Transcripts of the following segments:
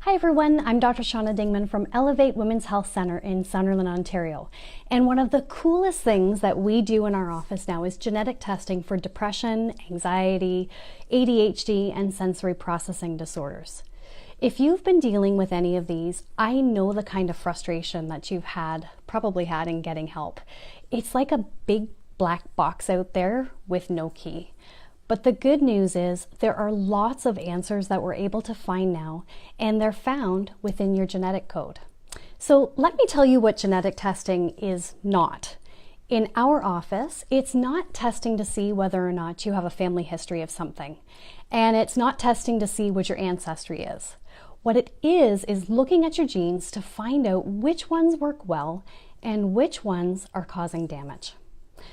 Hi everyone, I'm Dr. Shauna Dingman from Elevate Women's Health Centre in Sunderland, Ontario. And one of the coolest things that we do in our office now is genetic testing for depression, anxiety, ADHD, and sensory processing disorders. If you've been dealing with any of these, I know the kind of frustration that you've probably had in getting help. It's like a big black box out there with no key. But the good news is there are lots of answers that we're able to find now, and they're found within your genetic code. So let me tell you what genetic testing is not. In our office, it's not testing to see whether or not you have a family history of something, and it's not testing to see what your ancestry is. What it is looking at your genes to find out which ones work well and which ones are causing damage.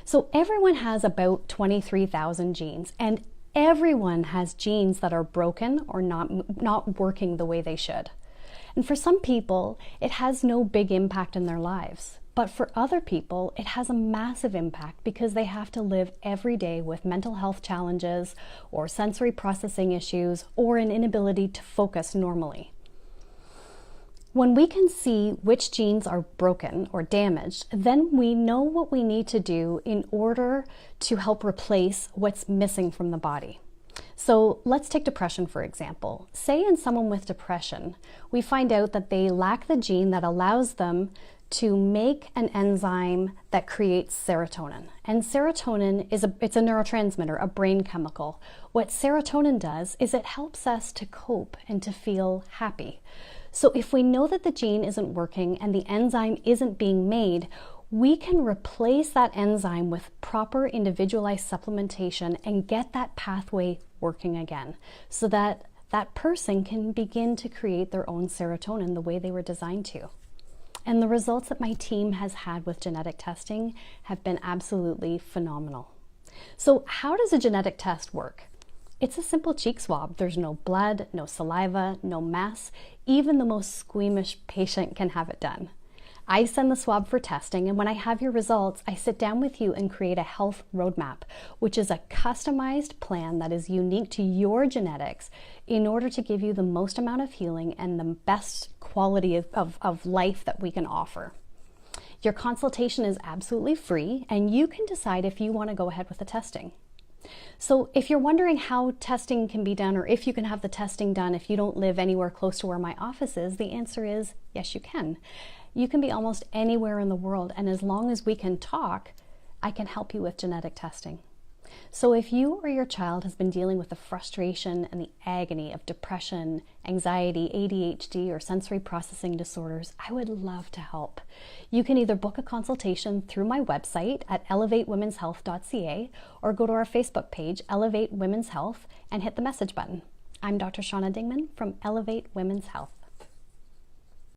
So everyone has about 23,000 genes, and everyone has genes that are broken or not working the way they should. And for some people, it has no big impact in their lives. But for other people, it has a massive impact because they have to live every day with mental health challenges or sensory processing issues or an inability to focus normally. When we can see which genes are broken or damaged, then we know what we need to do in order to help replace what's missing from the body. So let's take depression, for example. Say in someone with depression, we find out that they lack the gene that allows them to make an enzyme that creates serotonin. And serotonin it's a neurotransmitter, a brain chemical. What serotonin does is it helps us to cope and to feel happy. So if we know that the gene isn't working and the enzyme isn't being made, we can replace that enzyme with proper individualized supplementation and get that pathway working again so that that person can begin to create their own serotonin the way they were designed to. And the results that my team has had with genetic testing have been absolutely phenomenal. So how does a genetic test work? It's a simple cheek swab. There's no blood, no saliva, no mess. Even the most squeamish patient can have it done. I send the swab for testing, and when I have your results, I sit down with you and create a health roadmap, which is a customized plan that is unique to your genetics in order to give you the most amount of healing and the best quality of life that we can offer. Your consultation is absolutely free, and you can decide if you want to go ahead with the testing. So if you're wondering how testing can be done, or if you can have the testing done if you don't live anywhere close to where my office is, the answer is yes, you can. You can be almost anywhere in the world, and as long as we can talk, I can help you with genetic testing. So if you or your child has been dealing with the frustration and the agony of depression, anxiety, ADHD, or sensory processing disorders, I would love to help. You can either book a consultation through my website at elevatewomenshealth.ca or go to our Facebook page, Elevate Women's Health, and hit the message button. I'm Dr. Shauna Dingman from Elevate Women's Health.